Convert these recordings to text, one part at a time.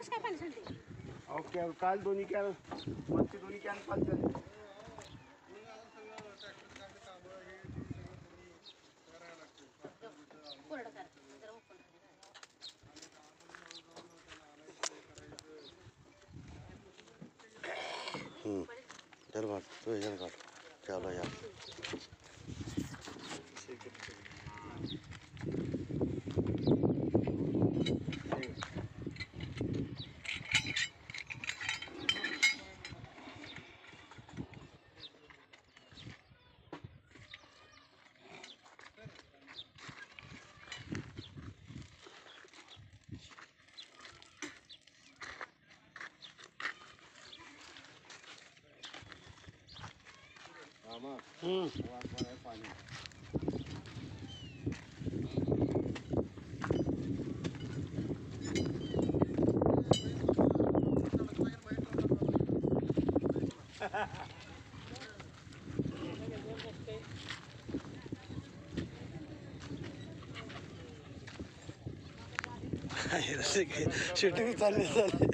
Okay काल दोन्ही can मच्छी दोन्ही कॅन काल झाले. चल काट तो जन काट चलो यार पाणी शूटिंग चालली झाली.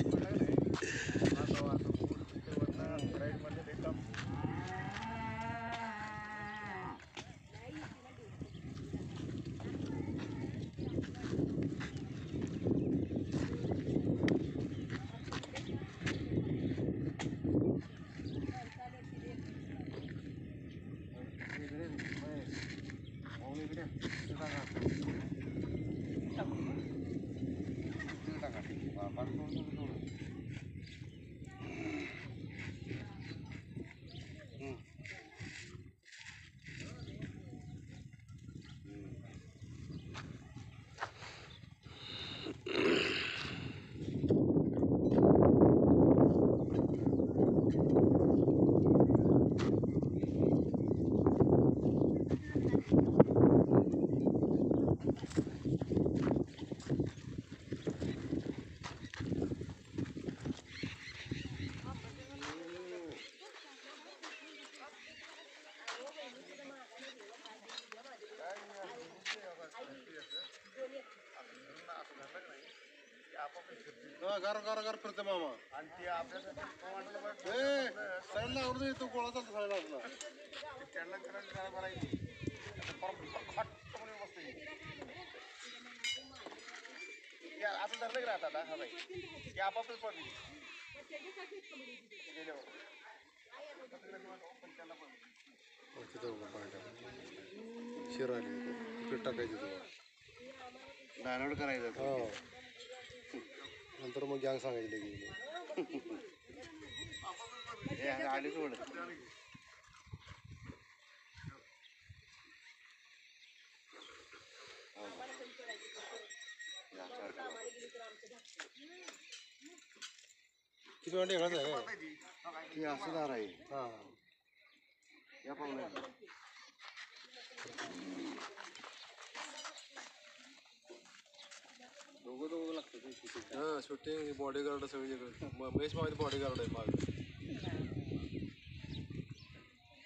गार फिरते मामा आणि ते आपल्यासाठी साईडला आवडतो तो गोळा चालतो साईडला आपला त्यांना करायला भरायची आता धरलं राहत आता हा बाई ते आपापच पडली शिराली पीठ टाकायचं डायनोड करायचं हो नंतर मग गॅंग सांगायची लगेच आली सोड किती वाटे घालत आहे ती असं दार आहे हा या पाहुण्या दोघं लागतं हां शूटिंग बॉडीगार्ड सगळीकडे महेश मागे बॉडीगार्ड आहे मागे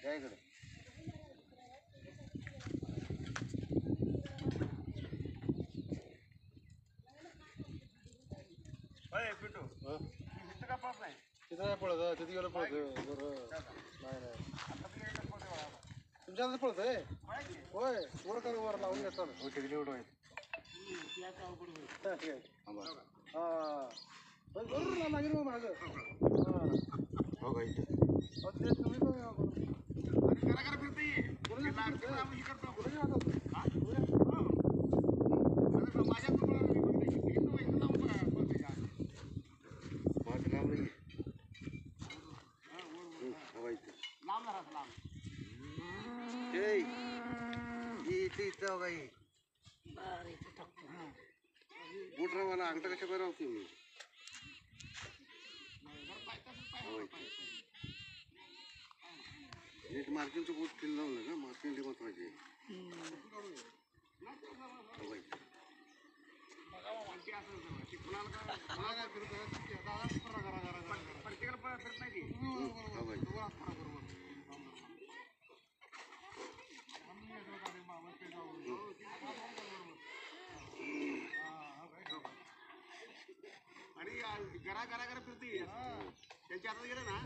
या इकडे पिंटू तिथं का पळत नाही तिथं काय पळत तिथे गेलं पळत बरं नाही नाही तुमच्या पळत आहे होय वर कर वर लावून घेतात हो तिथे एवढं आहे बरोबर लागेल मग माझं हो का तुम्ही करा फिरते बुटरावाला अंगठा कशा बरं होती मी एक मार्किंगचं बूट केलं लावलं ना मार्किंग महत्वाचे आणि गरा गरा गरा फिरते त्यांच्या हातात गेलं ना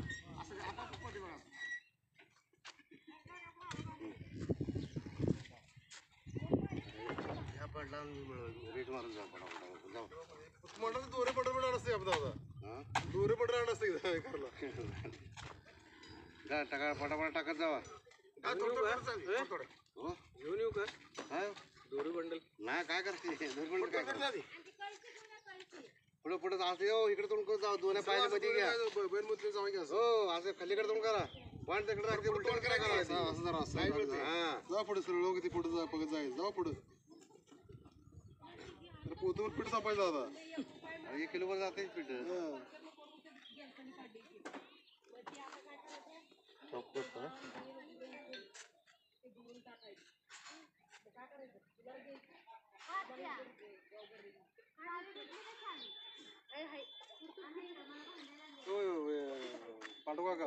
असं आपाप पडते बघा. ह्या पडला रेट मारून जा पडा जाऊ म्हणलं दोरे पडर नसते आपला दोरे पडर नसते करला टाका पटापट टाकत जावा. घेऊन येऊ का दोरी बंडल नाही काय करते दोरी बंडल काय करते पुढे पुढे जाऊ इकडे तोंड जाऊ दोन्ही पायामध्ये घ्या बैलमध्ये जाऊन घ्या हो असं खालीकडे तोंड करा पण तिकडे राखते उलट करा असं जरा असं जा पुढे सरळ किती पुढे जा बघत जाईल जाऊ पुढे पोतून पीठ सापायचं आता 1 किलोवर जाते पीठ पाठवा का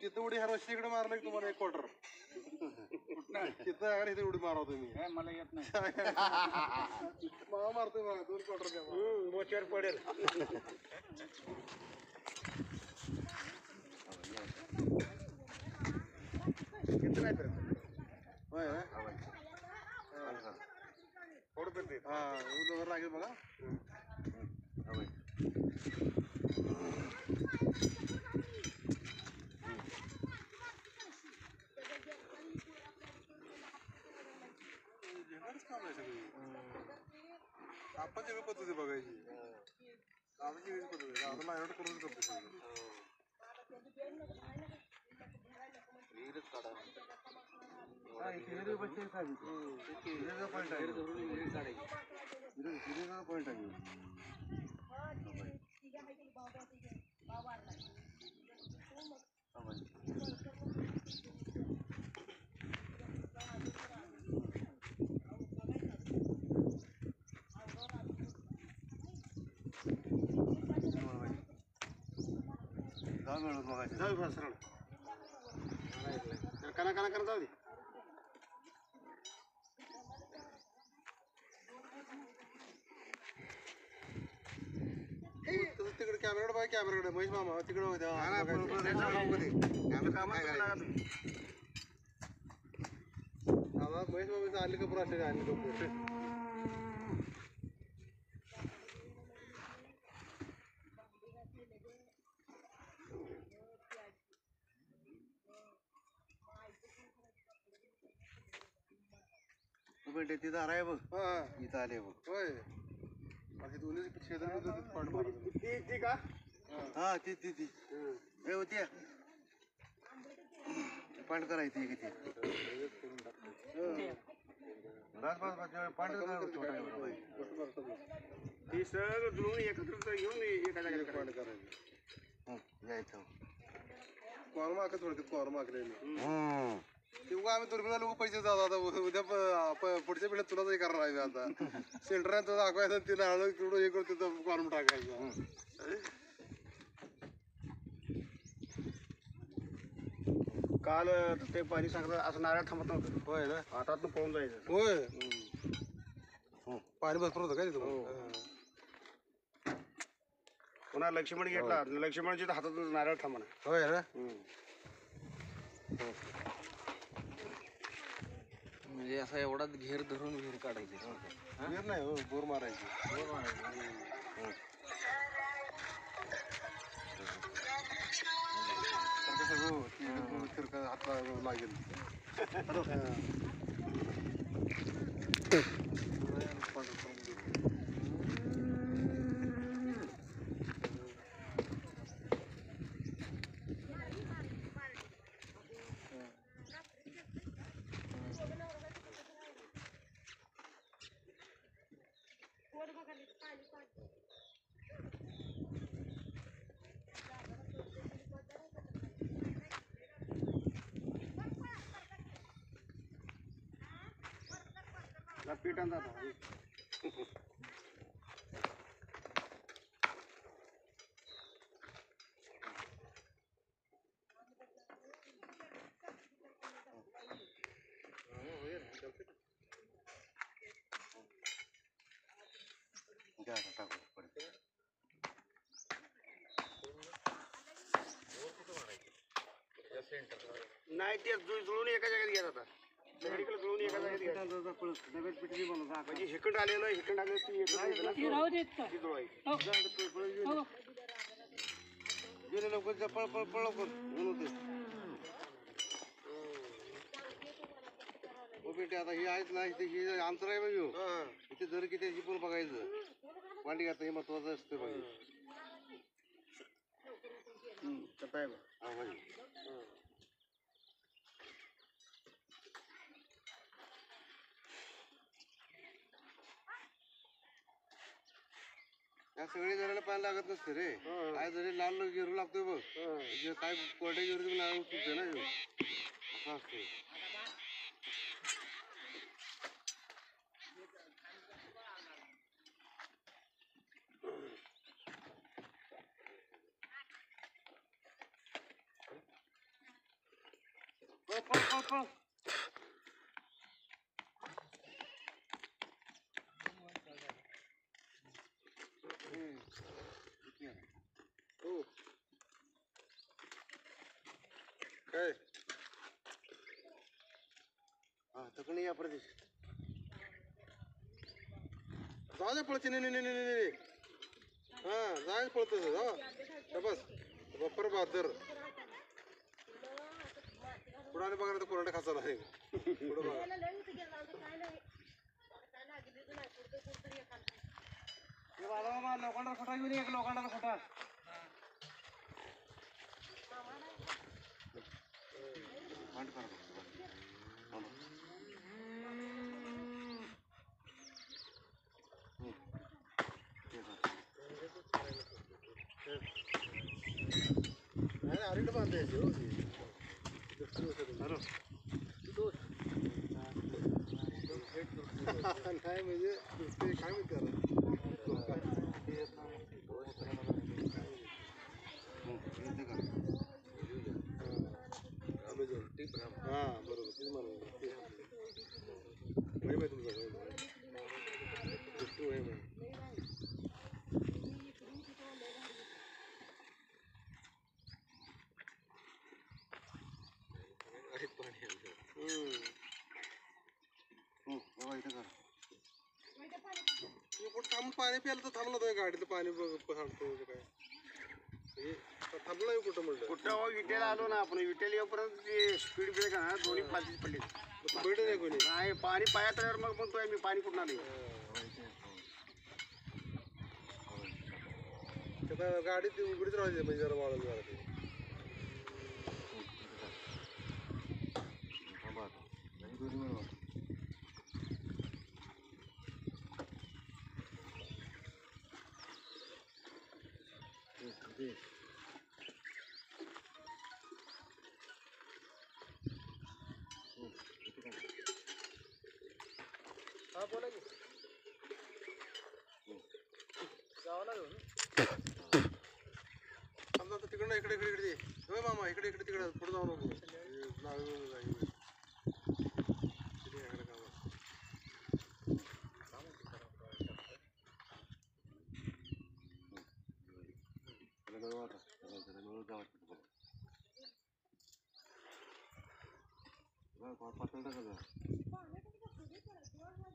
तिथं उडी ह्या वर्षी इकडे मारलं की तुम्हाला 1 क्वार्टर तिथं इथे उडी मारा तुम्ही मला येत नाही मावा मारतोय बघा 2 क्वार्टर द्या मोचर पडेल किती नाही तर होय थोडं फिरते हा उद्या लागेल बघा आपण वेगळी पद्धती बघायची आमची वेगळी पद्धती आता माझ्याकडे करून करतो पॉइंट आहे जाऊ सरळ काना काना करा जाऊ दे तिकडे कॅमेराकडे बघा कॅमेराकडे महेश मामा तिकडे होत्या महेश मामाचं अनिल कपूर असले अनिल कपूर तिथं आहे बघ इथं आले बघ होय बाकी दोन्ही शेजारी पाणी मारत ती का हा ती हे होती पांड करायची किती पांड ती सगळं जुळून एकत्र घेऊन एका जागेत पाणी करायचं जायचं कॉर माग थोडक्यात कॉर मागले तेव्हा आम्ही दुर्मिळा लोक पैसे जातो आता उद्या पुढच्या पिढ्यात तुलाच हे करणार आहे आता सेंटरात तुला दाखवायचं तिला हळद किडो हे करून तिथं कॉर्म टाकायचं काल ते पाणी सांगत असं नारळ थांबत नव्हतं होय ना आता पळून जायचं होय पाणी भरपूर होतं काय तिथं पुन्हा लक्ष्मण घेतला लक्ष्मणच्या हातातून नारळ थांबणार होय ना म्हणजे असा एवढा घेर धरून विहीर काढायची विहीर नाही हो बोर मारायची कसं हातला लागेल पीठ आणतात नाही ते जुळून एका जागेत घ्या आता सगळीकडे जुळून एका जागेत घ्या म्हणजे हिकंड आलेलं हिकंड आलेलं ती गेले लवकर पळ पळ पळ लवकर ऊन होते बेटे आता ही आहेत ना इथे ही अंतर आहे बघ इथे दर किती आहे पण बघायचं वांडी घातलं हे महत्वाचं असतं बघ या सगळे जणांना पाणी लागत नसते रे काय जरी लाल घेरू लागतोय बघ काय कोरड्या घेरू नाव सुटते ना असं असते काय हा तक नाही या प्रदेश जाऊ दे पळची नाही हा जाय पळतो जा बस बप्पर बहादर पुढे बघा तर कोरडे खाचाला आहे पुढे बघा लोखंडाचा खोटा घेऊन एक लोखंडाचा खोटा अरेट बांधायची हो नाही म्हणजे ते काय म्हणते हा बरोबर तेच म्हणून थांबून पाणी प्यायला तर थांबला तो गाडीचं पाणी सांगतो काय थांबला कुठं म्हणलं कुठं विटेला आलो ना आपण विटेला येऊपर्यंत स्पीड ब्रेक ना दोन्ही पाचीच पडले भेट नाही कोणी नाही पाणी पायात आल्यावर मग म्हणतोय मी पाणी कुठं आले गाडीत उघडीच राहायची म्हणजे जरा वाळून जरा ते हा बोला की जावं लागेल समजा आता तिकडनं इकडे इकडे इकडे होय मामा इकडे इकडे तिकडे पुढे जाऊ नको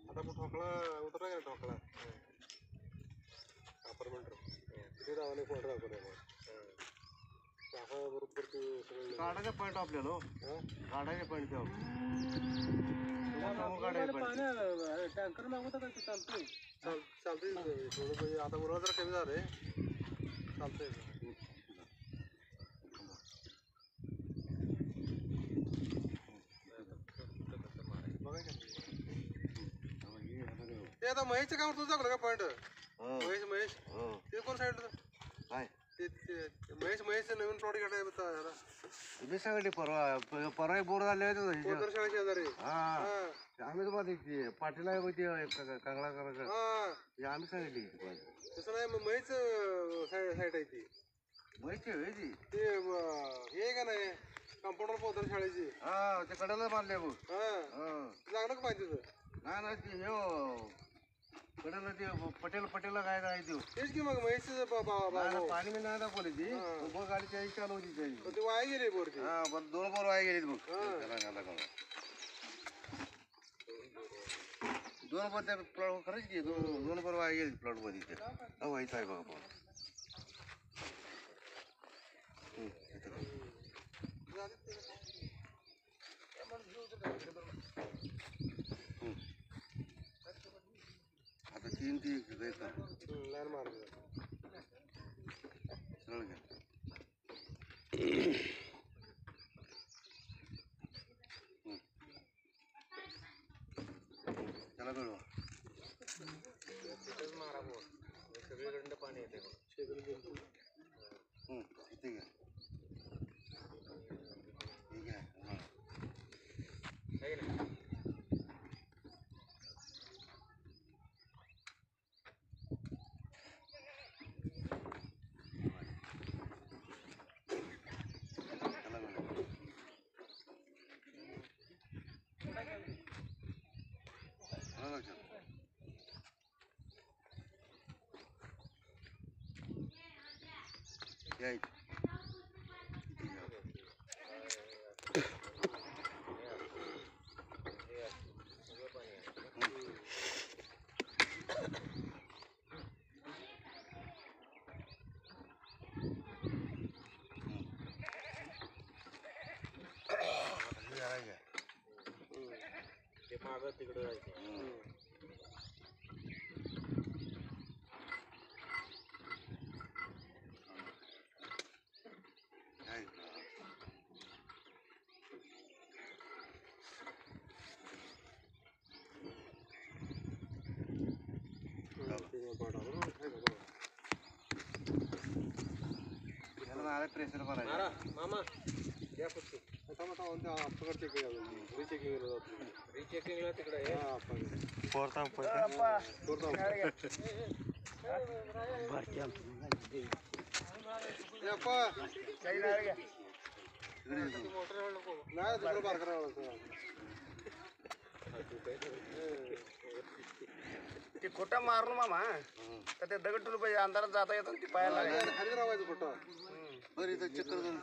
आता ठोकळा उतरा का ठोकळा अपार्टमेंट तिथे राहणे कोण राहतो बरोबर ते सगळं गाड्याचा पॉईंट आपल्याला गाड्याचा पॉईंट टँकर मागवता का चालतंय चालतंय थोडं म्हणजे आता उन्हाळा जरा कमी झालंय चालतंय ते आता महेशच्या कामावर तुझं दाखवलं का पॉईंट महेश ते कोण साईडला काय महेश नवीन प्लॉट घ्यायला तुम्ही सांगते परवा बोर झाले शाळा शेजारी आम्ही तुम्हाला पाटील आहे कांगळा करा आम्ही सांगितली तसं नाही मग महेश साईड आहे ती महेशची ते हे का नाही कंपाऊंडर पोहोचर शाळेची हा ते कड्याला मारले बघ लागलं का पाहिजे तुझं नाही नाही ते कडेला ते पटेला काय देऊ तेच की मग म्हैस पाणी मी नाही दाखवली ती बघ गाडी त्याची चालू होती त्याची ते वाया गेले बोरती हा बरं 2 बोर वाया गेलीत बघ त्याला 2 बोर त्या प्लॉट खरंच की 2 बोर वाया गेली प्लॉट मध्ये त्या व्हायचं आहे बघा पण आता 3 ती लाईन मार सरळ घ्या त्याला कळवा सगळीकडनं पाणी येते इथे घ्या ठीक आहे ते मागं तिकडे जायचं प्रेशर भरायला मामा या फक्त रिचेकिंगला तिकडे ते खोटा मारलो मामा तर ते दगड तुला पाहिजे अंधारात जाता येतं ती पायाला खाली रावायचं खोटं बरं इथं चक्कर जाऊन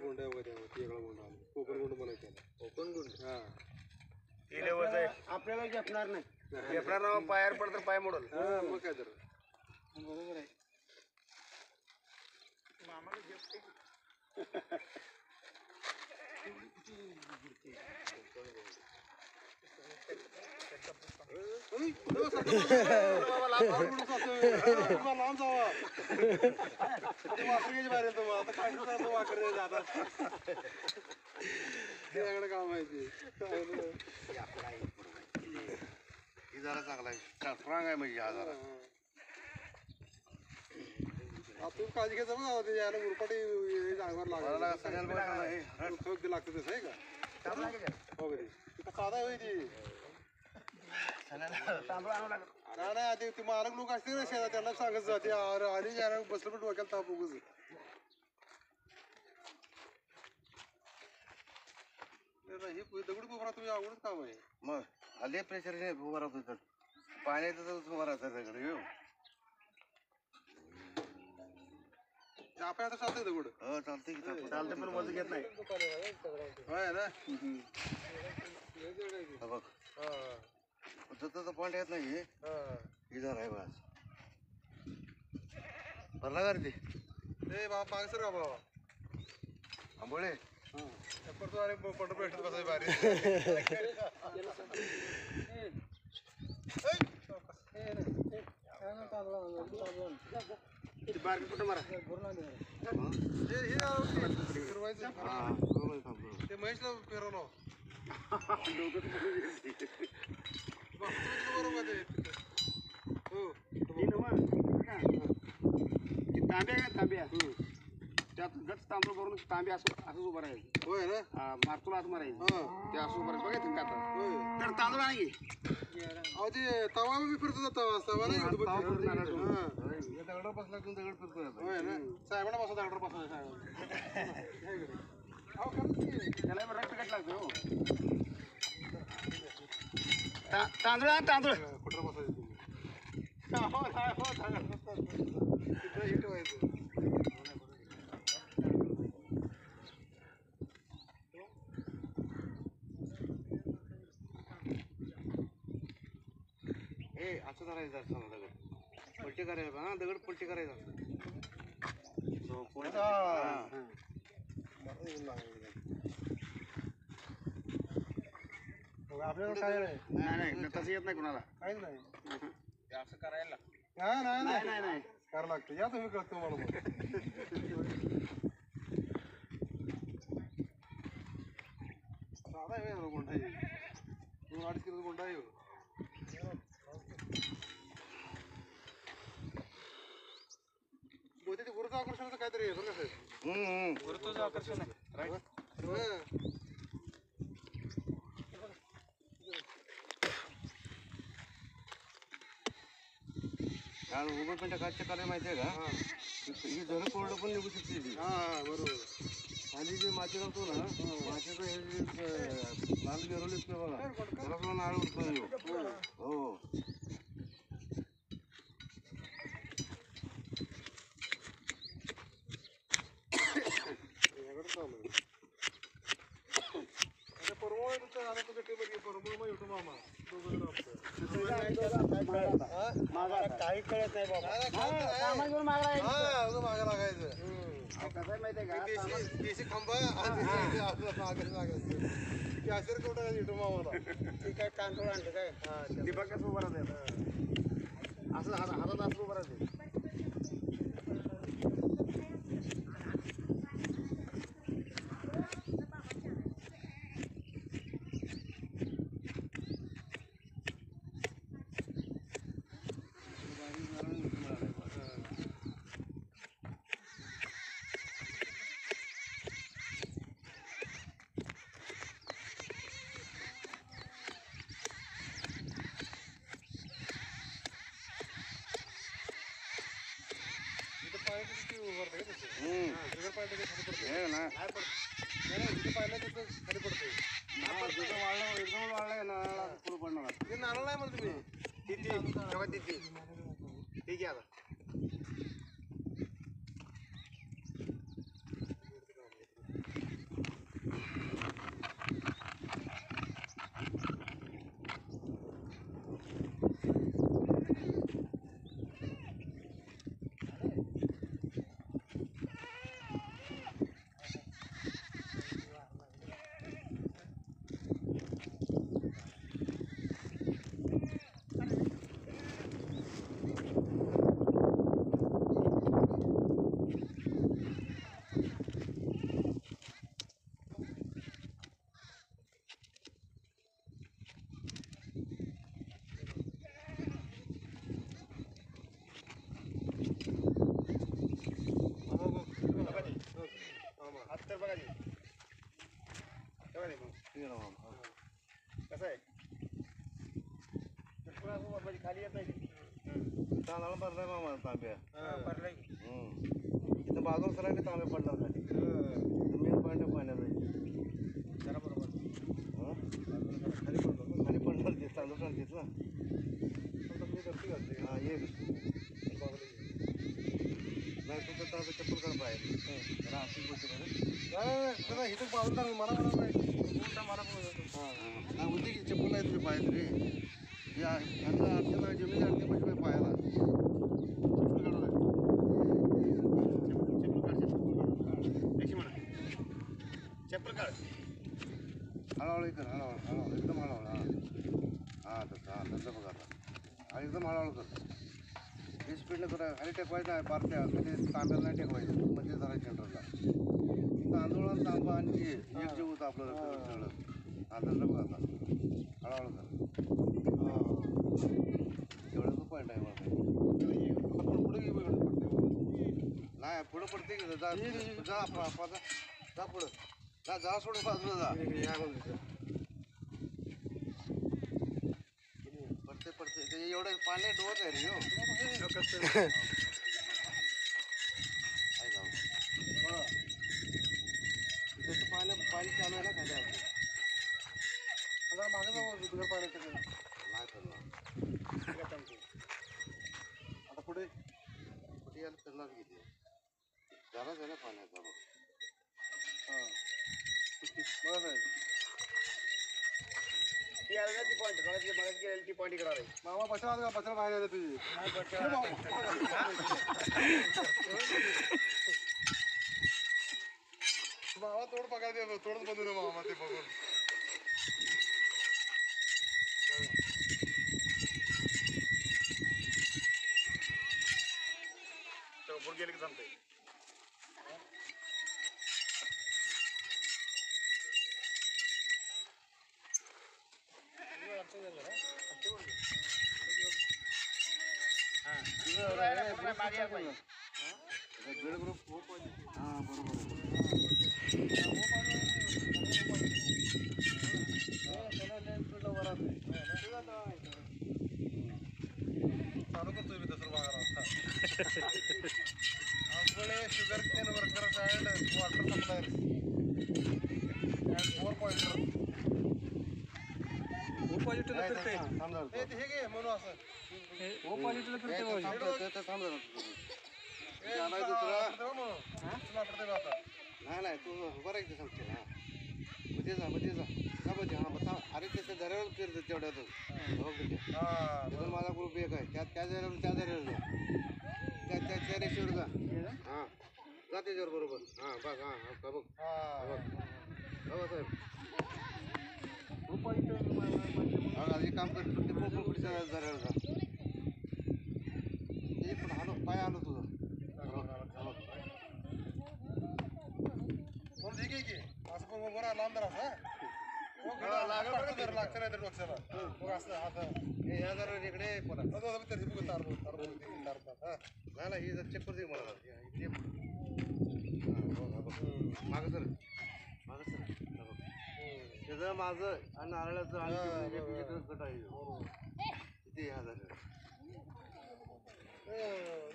गुंड वगैरे वेगळा गुंड आला कोकण गुंड म्हणायचं कोकण गुंड हा आपल्याला घेपणार नाही घेपणार ना पायावर पडतं पाय मोडल मग काय तर बरोबर आहे लांब जावा वाकरण्याची बाहेर येतो आता काय वाकर जातात त्याकडे काम माहिती ही जरा चांगला आहे स्ट्रॉंग आहे म्हणजे हा जरा तुम्ही काळजी घ्यायचं बघा ते याला उरपाटी अंगावर मला सगळ्याला लागतं लागतं तसं आहे का वगैरे तिथं साधा होई ती नाही ते मालक लोक असते ना शेतात त्यांना सांगत जाते आणि याला बसलं पण डोक्याला ताप उगच हे दगड उभा तुम्ही आवडच काम आहे मग आले प्रेशरने उभा राहतो तर पाण्याचं उभा राहतं सगळं येऊ आपल्या आता चालतंय दगड हो चालते की चालते पण वजन घेत नाही होय ना बघ त्याचा पॉईंट येत नाही इधर आहे बस भरला का रे ते बाबा माग सर का बाबा आंबोळे परतो अरे पंढरपूर भेटत बसाय भारी बारकी कुठं मारा ते महेशला फिरवलो बरोबर तांब्या काय तांब्या त्यात गच तांदूळ भरून तांब्या असंच उभं राहायचं. होय ना मारतूला हात मारायचं हा ते असं उभं राहायचं बघा तुम्ही आता होय तर तांदूळ आहे की अहो ते तवा बी फिरतो ना तवा नाही का तवा फिरतो ना. हा. दगडा बसला की दगड फिरतोय आता. होय ना साहेबांना बसा डॉक्टर बसा साहेब अहो खरंच की. त्याला रक्त कट लागतो हो. तांदूळ आहे तांदूळ कुठं बसायचं तुम्ही हो नाही हो सांगा तिथं हिट व्हायचं असं करायचं असतं ना दगड पलटी करायचं हा दगड पलटी करायचं असतं. आपल्याला काय नाही नाही तसं येत नाही कुणाला काहीच नाही असं करायला हा नाही नाही नाही नाही नाही करावं लागतं या तुम्ही कळतो मला मग साधा आहे गोंडा आहे 2-2.5 किलो गोंडा आहे बहुतेक ते गुरुत्व आकर्षणाचं काहीतरी आहे बरं का साहेब गुरुत्वाचं आकर्षण आहे आणि उभं पण काय करायला माहिती आहे का ही जर कोरडं पण निघू शकते ती. हा बरोबर आणि जे माती लावतो ना मातीचं हे जे लाल गिरवली असते बघा त्याला पण नारळ उत्पन्न येऊ हो काही कळत नाही बाबा मागे लागायचं कसं आहे माहिती आहे का देशी खांबा आणि मागे लागायचं कॅशर कुठं युट्यूब मामाला ती काय तांदूळ आणलं काय ती बघ कसं उभं राहते असं हातात असं उभं राहते नारळ नाही म्हणतो तुम्ही ठीक आहे आता कसं आहे खाली येत नाही तांदळा भरलाय मामा तांब्या भरलाय इथं बाजूला सरायला तांबे पडणार खाली मेन पॉईंट पाण्यात जरा बरोबर खाली पडणार ते तांदूळ काढतेच ना हा ये नाही तुमचं तांबे चप्पल कर पाहिजे जरा अशी गोष्ट इथं बाजूला मला म्हणा नाही हा होती की चप्पल आहे तुम्ही पाहिजे रे यांना अर्चना जमीन आणली म्हणजे पायाला चप्पल काढ हळूहळू कर हळूहळू एकदम हळूहळू हां तसं तसं बघा आता हा एकदम हळूहळू कर हे स्पीडनं करा खाली टेकवायचं आहे पारत्या म्हणजे तांब्याला नाही टेकवायचं म्हणजे जरा सेंटरला तांदूळ आणि तांबा आणि एक जीव होतं आपलं सगळं हा तसं बघा आता हळूहळू कर तेवढं पॉईंट आहे मला पुढे पडते की जा जा पुढं जा सोडून बाजूला जा पडते ते एवढं पाणी डोळत आहे रे पाणी चालू आहे ना खाली मागे जाऊ बिगर पाण्याचं नाही फिरणार आता पुढे कुठे यायला फिरणार किती जरा झालं पाण्याचा बघ हां बघा साहेब ती आली ना ती पॉईंट मला गेली ती पॉईंट इकडे आली मामा बसला बाहेर आले तुझी मामा तोड बघायला दे तोडच बंद ना मामा ते बघून पुढे गेले की जमते चालू करतोय मी दुसरं बघायला Ambole sugar cane workers and water supplier and 4 pointer हे घे म्हणून असं नाही तू बरं आहे सांगते हा मध्ये जा अरे त्याच्या दऱ्यावर फिरतं तेवढ्यातच माझा ग्रुप एक आहे त्या दऱ्यावर त्या रेषेवर जा हां जा त्याच्यावर बरोबर हां बघ हां का बघ साहेब हे काम कर ते पुढच्या दऱ्यावर जा ते पण आलो पाय आलो तुझं ठीक आहे की असं पण बरं लांब असं लागतं नाही तर डोक्याला मग असं आता या जरा इकडे बोला नाही ही चेक करते मला मागं सर त्याचं माझं आणि नारळाचं आणि गट आहे किती 1000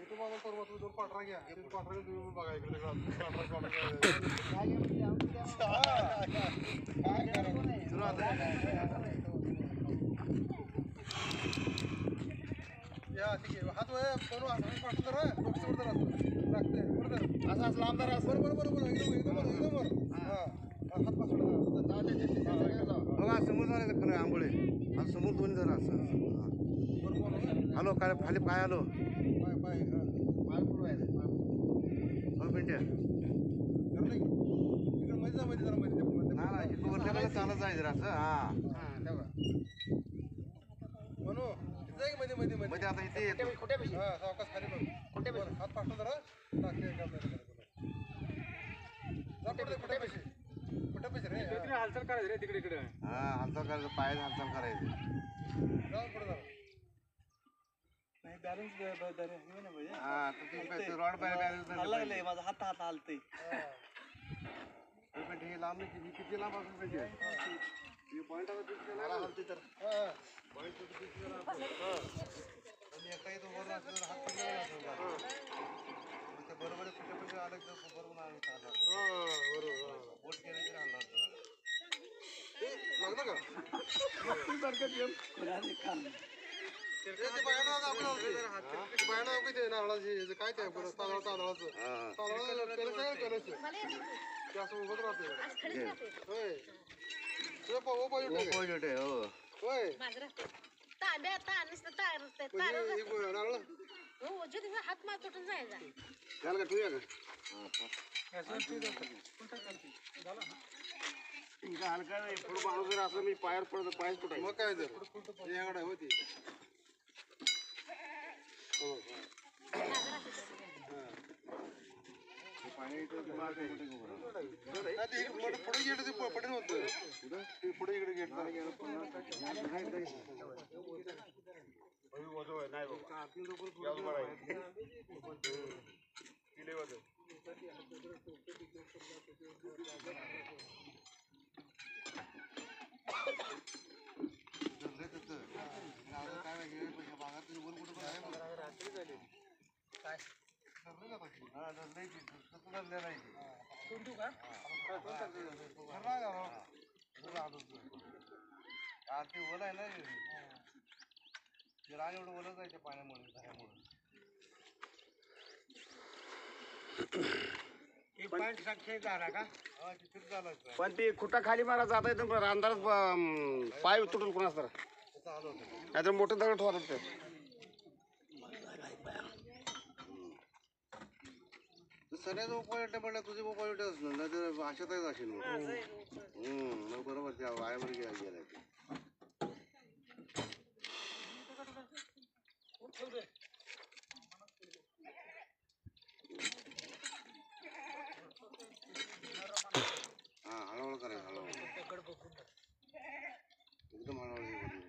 तुम्हाला परवा तुम्ही 2 पाठरा घ्या 3 पाठरा तुम्ही बघा इकडे या ठीक आहे हात वय करू असं पाठवून जरा डोक्यावर जरा लागते बरोबर असं आमदार बरोबर एकदम हां हात पासून बघा समोर जाण्याचं खरं आंबोळे हा समोर दोन्ही जरा असं हॅलो काय खाली पाय आलो पाय मिनट्या इकडे मध्ये जरा नाही वरच्या चालत जायचं जरा असं हां म्हणू मध्ये आता इथे येतो कुठे पैसे हां सावकाश खाली बघ कुठे हात पाठवून जरा लागते कुठे पैसे रे हालचाल करायचं रे तिकडे हां हालचाल करायचं पायाने हालचाल करायचं जाऊ पुढे जरा बॅलन्स हां तर रॉड बॅलन्स माझा हात हालतंय हे लांब नाही किती लांब असून पाहिजे पॉईंट तर एका इथं वर हात पडला ते बरोबर कुठे कुठे आलं तर बरोबर बोट केलं तरी आणणार लागलं का नारळाचं काय ते तांदळाचं ते असं उभं राहते होय होय हात मार तुटून जायचा झालं का ठेवूया का हलका नाही पुढं माणूस जर असं मी पायावर पडतो पायच कुठं मग काय तर याकडे होती पुढे गेट पडीन होतं पुढे इकडे गेट दिले वजन ओला आहे ना ते रान एवढं ओलं जायचं पाण्यामुळे झऱ्यामुळे पण ती खुटा खाली मारा जाता येतं पण अंधारात पाय तुटून कोणाच तर नाहीतर मोठं दगड ठेवा लागतं सगळ्याचा उपाय म्हणलं तुझे उपाय असणार नाही तर आशाताच असेल मग बरोबर त्या वायावर गेलाय हा हळूहळू करायचं हळूहळू एकदम हळूहळू हे करून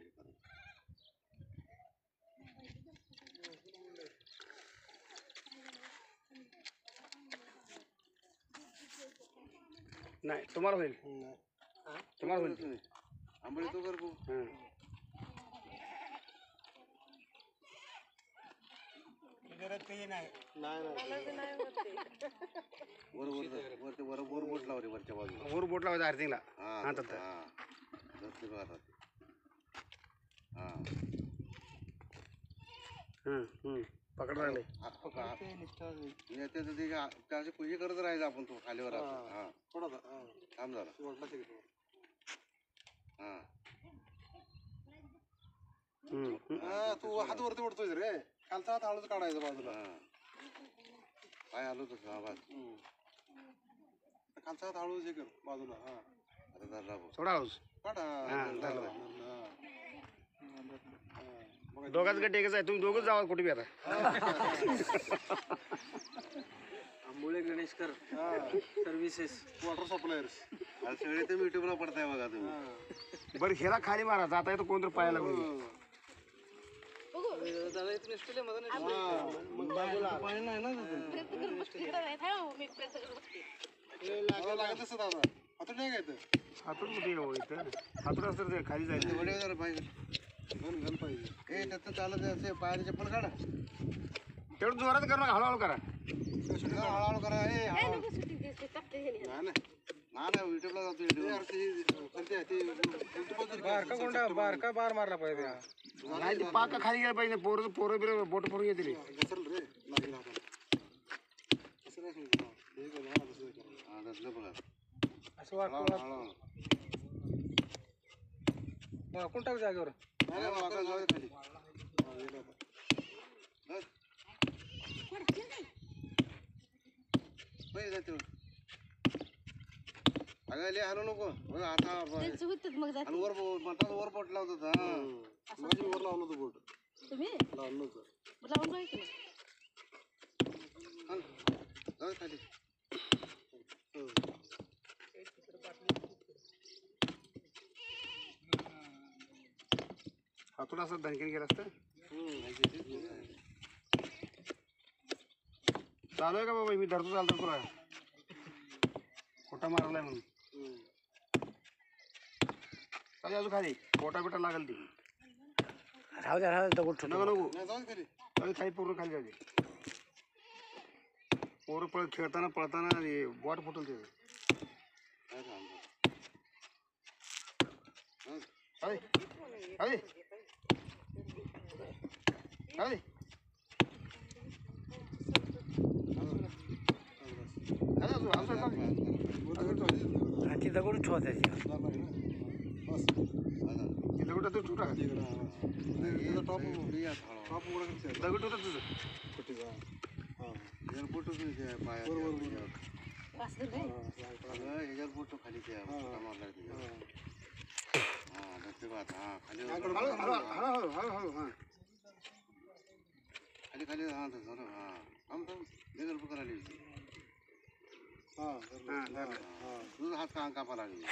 नाही तुम्हाला होईल तुम्हाला होईल आंबळे तो कर वर बोट लावले वरच्या बाजूला वर बोट लावायचं आर्थिंगला हा तर पकड लागले त्याची पूजा करत राहायचं आपण तो खालीवर हा थोडा थांब जरा तू हात वरती उडतोय रे खालचा हात हळूच काढायचा बाजूला पाय आलो तसं आवाज खालचा हात हळूच हे कर बाजूला हा आता धरला बघ थोडा हाऊस काढा दोघाच गट एकच आहे तुम्ही दोघच जावा कुठे बी आता Ambole Ganeshkar services water suppliers सगळे तुम्ही युट्यूबला पडताय बघा तुम्ही बरं हेला खाली मारा जाता येतं कोणतरी पायाला लागून दादा इथे निष्ठले मदन पाणी नाही ना प्रयत्न करून बसते तिकडे नाही थांब मी प्रयत्न करून बसते लागत असं दादा हातून नाही घ्यायचं हातून कुठे येऊ इथं हातून असतं ते खाली जायचं वडे जरा पाहिजे घन पाहिजे ए त्याचं चालत असे पायाचे चप्पल काढा तेवढं जोरात करू नका हळूहळू करा हळूहळू करा ए नको सुट्टी दिसते टाकते हे नाही. नाही युट्यूबला जातो बारका बार मारला पाहिजे नाही ते पाका खाली गेलं पाहिजे पोरं बिरं बोट पोरून येतील असं वाकून टाक जागेवर अगं हालू नको आता त्यांचं होतं मग जाते. वर वर बोट लावत होता वर लावलं होतं बोट तुम्ही लावलं होतं लावून बघा की मग. जाऊ खाली हातून असं धनकीन गेलं असतं चालू आहे का बाबा मी धरतो चालतो तुला खोटा मारलाय म्हणून चालेल अजून खाली पोटा बिटा लागेल ती राहू द्या नको नको चालेल खाली पूर्ण खाली जाऊ पोरं पळत खेळताना पळताना बॉट फुटल ते अरे अरे अरे ती दगड ठेवा त्याची दगड तर छोटा टॉप उघडा दगड होता तुझं कुठेचा एअरपोर्ट पाया असं काय? ह्याच्यात बोट खाली मारला हा खाली हळू हळू हा खाली खाली हा झालं हा थांब थांब बेगर पकड आली तुझा हात का कापा लागली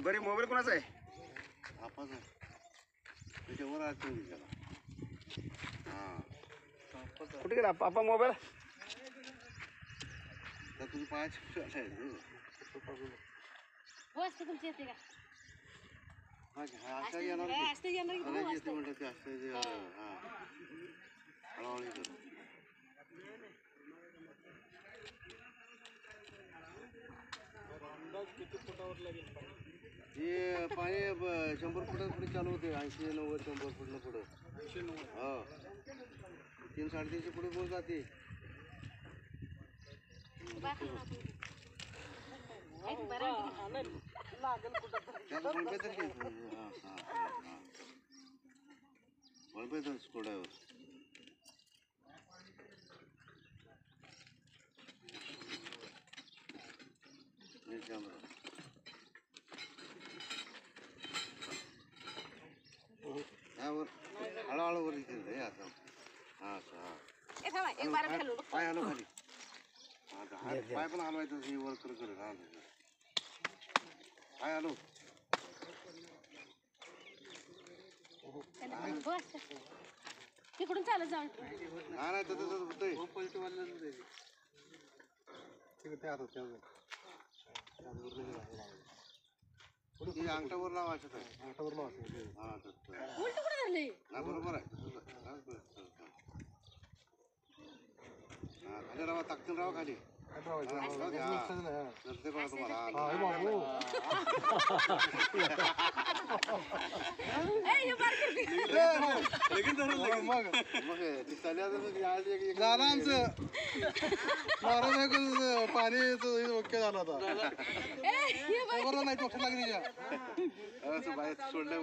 बरे मोबाईल कोणाचा आहे आपाच त्याच्यावर अडचण त्याला हा कुठे गेला पापा मोबाईल तुझी पायाची हो असते तुमची येते का अशा येणार असते येणार की भाऊ असते म्हणतात ते असं हळूहळू कर हे पाणी 100 फुटात पुढे चालू होते 80 90 100 फुटनं पुढं हो 300 350 पुढे बोल जाते स्कोडावर हळूहळू वर इथे असं हां एक बारा खालू पाय हलव खाली पाय पण हलवायचं ही वर कर कर पाय हलव तिकडून चालत जाऊन नाही तसं होतंय अंगठावर लावायचं अंगठावर लावायचं हा उलट कुठे धरले बरोबर आहे खाली राहा ताकदून राहा खाली झालं आमचं पाणी ओके झालं होता बरोबर नाही टोक्यात लागली सोडलंय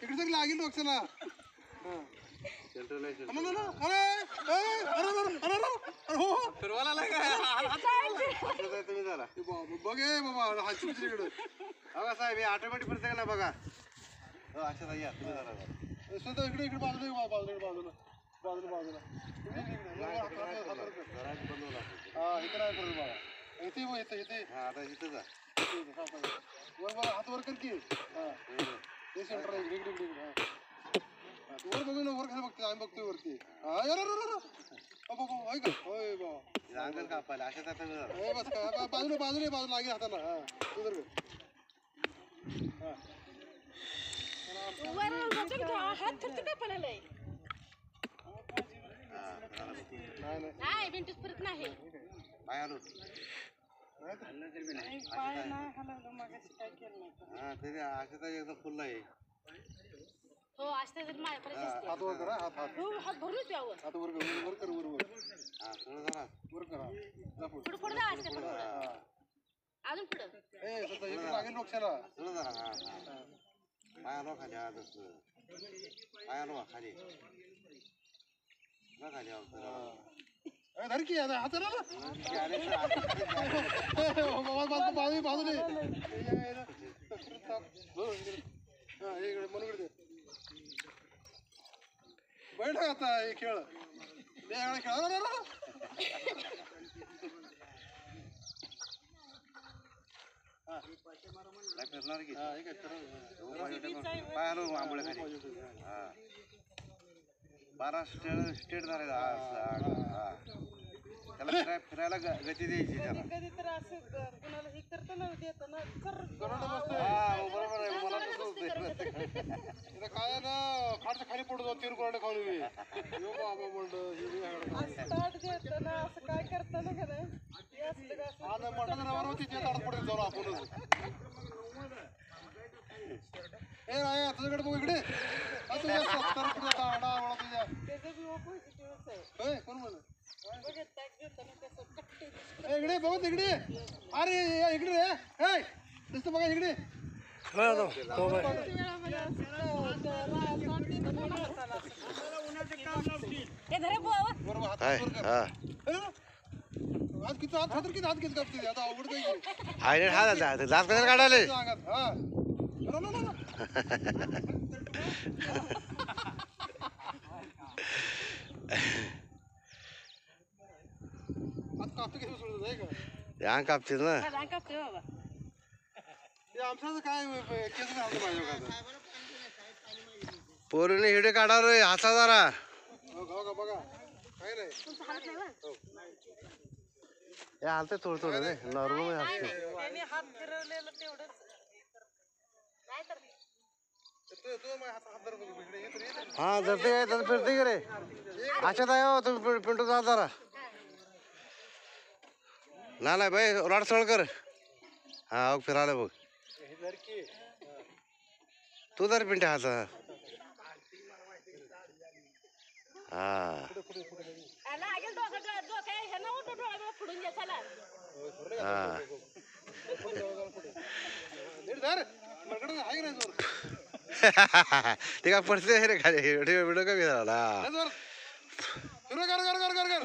इकडे तरी लागेल टोक्याला तुम्ही झाला बघ बाबा हाची इकडे बघा साहेब हे ऑटोमॅटिक पडतं ना बघा अच्छा या तुम्ही झाला सुद्धा इकडे इकडे बाजूला बाजूला बाजूला बाजूला बाजूला हा इकडे आहे परत बाबा इथे इथे इथे हा आता इथं जा वर वर हात वर कर की हा हे सेंटर आहे इकडे इकडे इकडे वर बघू ना वर खाली बघते आम्ही बघतोय वरती हा यार आहे का होय बाबा अंगण कापायला अशा बस का बाजूला बाजूला बाजूला लागेल हाताला हा उधर हात थरथर कापायला नाही नाही नाही बिंटूच परत नाही पाय हलव हा तरी असं तर एकदम फुल आहे हो असते तर माझ्यापर्यंत हात वर करा हात हात हो हात भरून त्यावर हात वर कर वर कर वर वर हा थोडं जरा वर करा पुढे पुढे जा असते पुढे अजून पुढे ए स्वतः इकडे लागेल लोकशाला थोडं जरा हा पाय हलवा खाली हा तसं पाय हलवा खाली ना खाली धर की हात बाजूला बाजूला हा इकडे मनकडे दे बैठ आता हे खेळ खेळ फिरणार की पाय हलव आंबोळ्या खाली हा 12 स्टेट झाले हा त्याला फिरायला गती द्यायची त्याला कधी तर असं कुणाला हे करताना देताना बरोबर आहे मला तसं होतंय काय ना खाडचं खाली पडू जाऊन 3 कोरडे खाऊन मी बाबा म्हणलं ताट देताना असं काय करताना का नाही आता मटण रवार होती ते ताट पडत जाऊन आपणच ए राय तुझ्याकडे बघ इकडे तुझ्या 70 फुट दाडा आवडा तुझ्या त्याचं बी पॉझिटिव्हच आहे होय कोण म्हणलं बघत ताट देताना कसं कट्टे इकडे बघ इकडे अरे इकडे रे ए नुसतं बघा इकडे हे धरे बुवा बरोबर हात वर कर आज किती हात खातर किती हात किती कापते आता अवघड काही हाय हा दात कसा काढाले सांगत हा आज कापते किती सोडत आहे का या कापतील ना रांग कापते बाबा ते आमचं काय केस घालतो माझ्या का पोरीने हिडे काढा रे हसा जरा. हो का बघा काय नाही तुमचं हालत नाही बा. हे हालते थोडं थोडं रे नॉर्मल हसते. त्याने हात फिरवलेलं तेवढंच नाही तर तू माझ्या हात धर बघ इकडे ये तर ये तर. हा धरते काय तर फिरते की रे. अशात आहे हो तुम्ही पिंटू जा जरा. नाही बाई रॉड सोड कर. हा हो फिरायला बघ. तू जर पिंट्या हाचा. हा लागेल डोकं हे ना उठून डोळा फुडून घ्या चला. हा नीट धर माझ्याकडे आहे की नाही जोर ते काय पडते रे खाली व्हिडिओ कमी झाला. नाही जोर सुरू कर कर कर कर कर